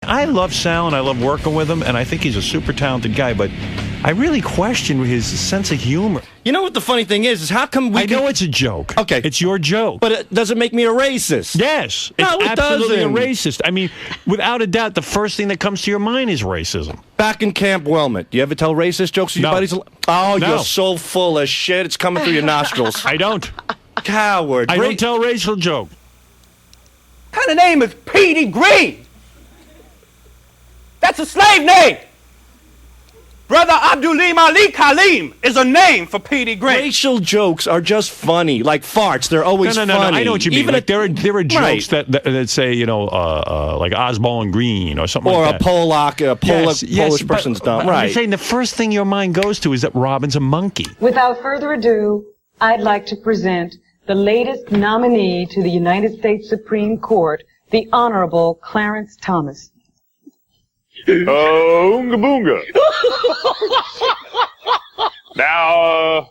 I love Sal, and I love working with him, and I think he's a super talented guy, but I really question his sense of humor. You know what the funny thing is how come we... I know it's a joke. Okay. It's your joke. But it doesn't make me a racist. Yes. No, it's it absolutely doesn't. a racist. I mean, without a doubt, the first thing that comes to your mind is racism. Back in Camp Wellman, do you ever tell racist jokes to your buddies? Oh, No. you're so full of shit. It's coming through your nostrils. I don't. Coward. I don't tell racial jokes. What kind of name is Petey Green? That's a slave name. Brother Abdulim Ali Khalim is a name for Petey Green. Racial jokes are just funny, like farts. They're always funny. No. I know what you mean. Even like there are jokes right. that say, you know, like Oswald Green or something like that. Or a Polish person's dumb. Right. I'm saying the first thing your mind goes to is that Robin's a monkey. Without further ado, I'd like to present the latest nominee to the United States Supreme Court, the Honorable Clarence Thomas. Oonga boonga. Now,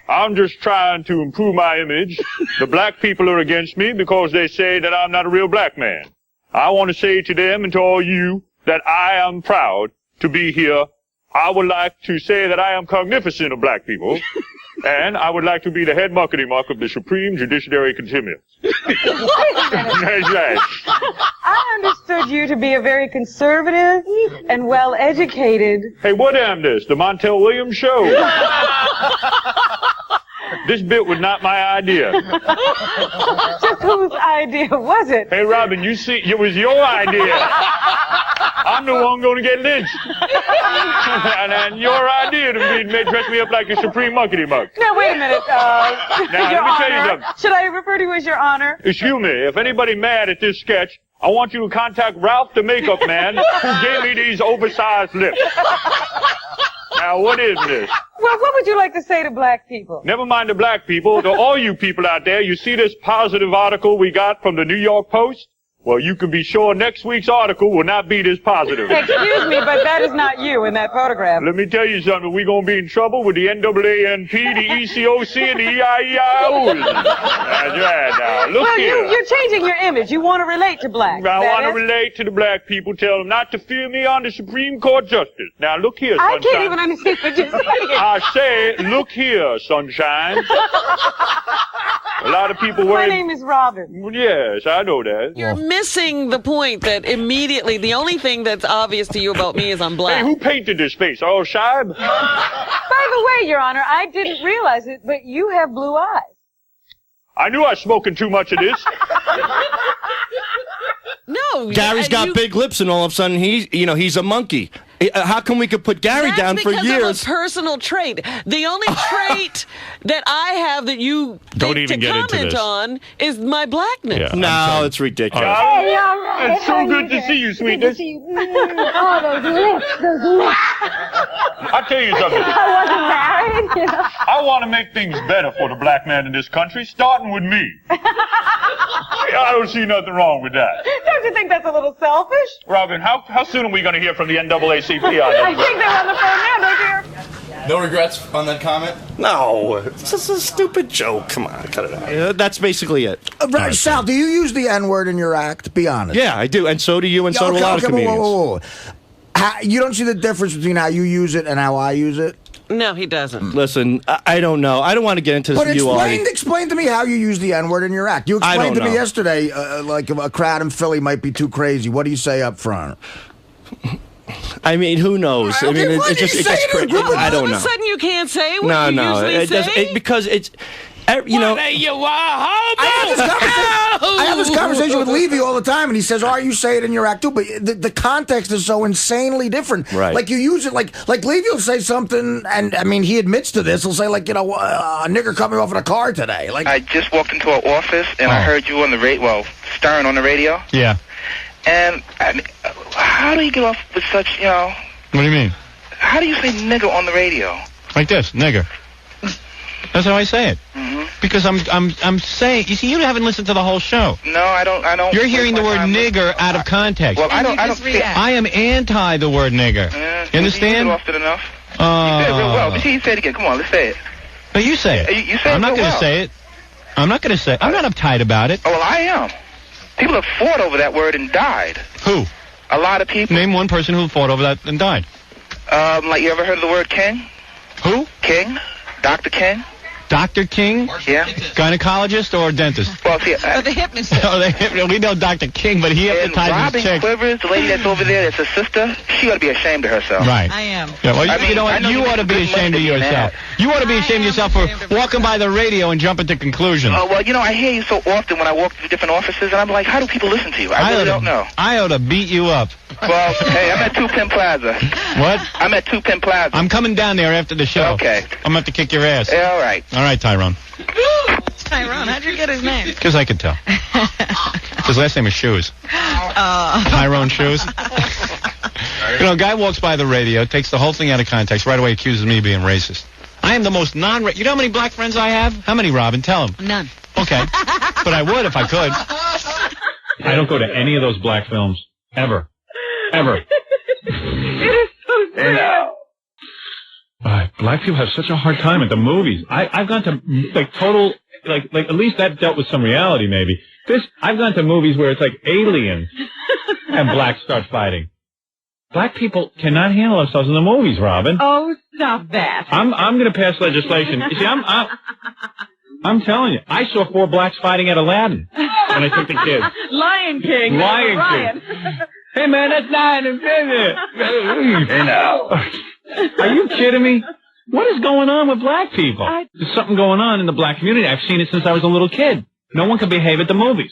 I'm just trying to improve my image. The black people are against me because they say that I'm not a real black man. I want to say to them and to all you that I am proud to be here. I would like to say that I am cognizant of black people. And I would like to be the head muckety-muck of the Supreme Judiciary Continuum. That's right. I understood you to be a very conservative and well-educated... Hey, what am this? The Montel Williams Show? This bit was not my idea. Just whose idea was it? Hey, Robin, you see, it was your idea. I'm the one going to get lynched. and your idea to dress me up like the Supreme Muckety-Muck. Now, wait a minute. Now, Your let me tell you Honor. something. Should I refer to you as Your Honor? Excuse me, if anybody mad at this sketch, I want you to contact Ralph the makeup man who gave me these oversized lips. Now, what is this? Well, what would you like to say to black people? Never mind the black people, to all you people out there, you see this positive article we got from the New York Post? Well, you can be sure next week's article will not be this positive. Excuse me, but that is not you in that photograph. Let me tell you something. We're going to be in trouble with the NAANP, the ECOC, and the EIEIOs. That's right now. Look here. You're changing your image. You want to relate to blacks. I want to relate to the black people. Tell them not to fear me on the Supreme Court justice. Now, look here, Sunshine. I can't even understand what you're saying. I say, look here, Sunshine. A lot of people worry. My name is Robin. Well, yes, I know that. You're missing the point that immediately the only thing that's obvious to you about me is I'm black. Hey, who painted this face? Earl Scheib? By the way, Your Honor, I didn't realize it, but you have blue eyes. I knew I was smoking too much of this. No. Gary's got big lips, and all of a sudden he's a monkey. How come we could put Gary down for years? That's because of a personal trait. The only trait that I have that you Don't even get into comment this. on is my blackness. Yeah, No, it's ridiculous. Hey, all right. It's so good to see you, sweetness. Good to see you. Oh, those lips. I'll tell you something. I wasn't married, you know. I want to make things better for the black man in this country, starting with me. I don't see nothing wrong with that. Don't you think that's a little selfish? Robin, how soon are we going to hear from the NAACP on this? I think they're on the phone now, don't you hear? No regrets on that comment? No, it's just a stupid joke. Come on, cut it out. That's basically it. Sal, do you use the N-word in your act? Be honest. Yeah, I do, and so do you, and so do a lot of comedians. Whoa. You don't see the difference between how you use it and how I use it? No, he doesn't. Listen, I don't know. I don't want to get into this But with you, Artie. explain to me how you use the N-word in your act. You explained to me yesterday, like a crowd in Philly might be too crazy. What do you say up front? I mean, who knows? I mean, it just crazy. I don't know. All of a sudden, you can't say what you No, usually it say? doesn't. Because it's, you know. I have this conversation with Levy all the time, and he says, "Oh, you say it in your act too," but the context is so insanely different. Right. Like you use it, like Levy will say something, and I mean, he admits to this. He'll say, like, a nigger cut me off in a car today. Like I just walked into an office and I heard you on the Stern on the radio. Yeah. And I mean, how do you get off with such, What do you mean? How do you say nigger on the radio? Like this, nigger. That's how I say it. Mm-hmm. Because I'm saying, you see, you haven't listened to the whole show. No, I don't. You're hearing the word nigger out of context. Well, I don't. I am anti the word nigger. You understand? You often enough. You said it real well. But see, say it again. Come on, let's say it. No, you say it. You say I'm it not going to well. say it. I'm not going to say it. I'm not uptight about it. Oh, well, I am. People have fought over that word and died. Who? A lot of people. Name one person who fought over that and died. Like, you ever heard of the word King? Who? King? Dr. King? Dr. King? Yeah. Gynecologist or dentist? Well, see, Or the hypnotist. We know Dr. King, but he and hypnotizes Robin chicks. Quivers, the lady that's over there, that's a sister, she ought to be ashamed of herself. Right. I am. Yeah, well, I mean, you know I what? know You you ought to make be good ashamed of money being yourself. mad. You ought to be ashamed of yourself for walking by the radio and jumping to conclusions. Oh, well, you know, I hear you so often when I walk through different offices, and I'm like, how do people listen to you? I really don't know. I ought to beat you up. Well, hey, I'm at 2 Penn Plaza. What? I'm at 2 Penn Plaza. I'm coming down there after the show. Okay. I'm going to have to kick your ass. Yeah, all right. All right, Tyrone. Tyrone, how'd you get his name? Because I could tell. His last name is Shoes. Tyrone Shoes. You know, a guy walks by the radio, takes the whole thing out of context, right away accuses me of being racist. I am the most You know how many black friends I have? How many, Robin? Tell him. None. Okay. But I would if I could. I don't go to any of those black films. Ever. Ever. It is so sad. Black people have such a hard time at the movies. I've gone to, like, total... Like at least that dealt with some reality, maybe. I've gone to movies where it's like aliens and blacks start fighting. Black people cannot handle themselves in the movies, Robin. Oh, stop that. I'm going to pass legislation. You see, I'm telling you, I saw 4 blacks fighting at Aladdin when I took the kids. Lion King. Lion King. Hey, man, that's not in business. You know. Are you kidding me? What is going on with black people? There's something going on in the black community. I've seen it since I was a little kid. No one can behave at the movies.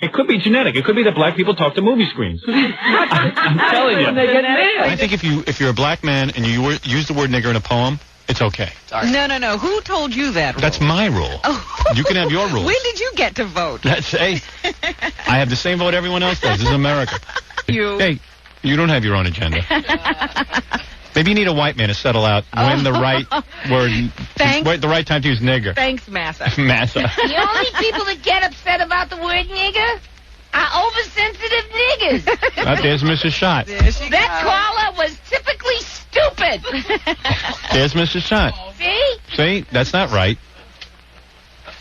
It could be genetic. It could be that black people talk to movie screens. I'm telling you. I think if you're a black man and you use the word nigger in a poem, it's okay. No. Who told you that rule? That's my rule. Oh. You can have your rules. When did you get to vote? Hey, I have the same vote everyone else does. This is America. Hey, you don't have your own agenda. Maybe you need a white man to settle out when the right word, the right time to use nigger. Thanks, Massa. Massa. The only people that get upset about the word nigger are oversensitive niggers. There's Mrs. Shot. That caller was typically stupid. There's Mrs. Shot. See? That's not right.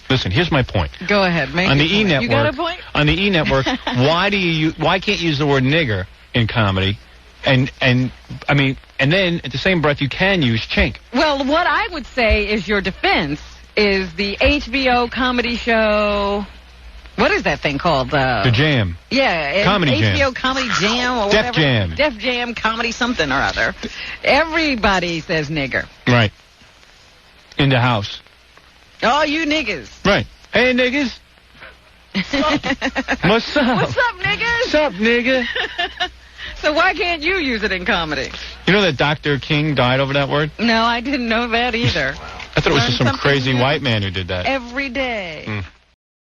Listen, here's my point. Go ahead, make on the your point. E-Network. You got a point? On the E-Network, why can't you use the word nigger in comedy? And then at the same breath you can use chink. Well, what I would say is your defense is the HBO comedy show. What is that thing called? The Jam. Yeah, Comedy HBO Jam. Comedy Jam or Def whatever. Jam. Def Jam Comedy something or other. Everybody says nigger. Right. In the house. Oh, you niggas. Right. Hey, niggas. What's up? What's up, niggas? What's up, nigga? So why can't you use it in comedy? You know that Dr. King died over that word? No, I didn't know that either. I thought it was just some crazy white man who did that. Every day.